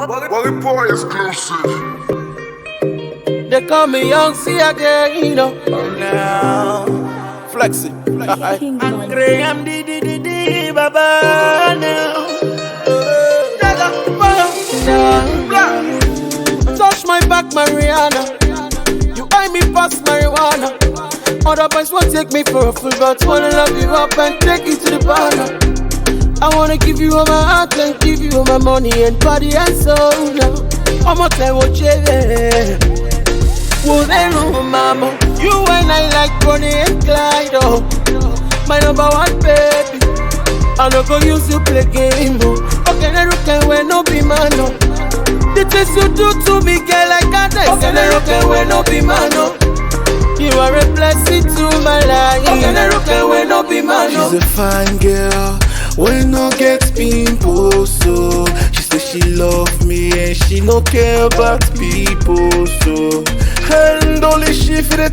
Wally boy exclusive. They call me Young C again, you know. Now, Flexy. Angry, I'm the Baba now. Touch my back, Mariana. You buy me past marijuana. Other boys won't take me for a fool, but wanna love you up and take you to the bar. I wanna give you all my heart and give you all my money and body and soul now. I'ma tell what you mama. You and I like Bonnie and Clyde, oh. My number one baby. I no go use you play game, oh. Oghenerukevwe no be man, oh. The things you do to me, girl, I can't say. Oghenerukevwe no be man, oh. You are a blessing to my life. Oghenerukevwe no be man, oh. She's a fine girl, we no get people, so she say she love me and she no care about people, so and only she for the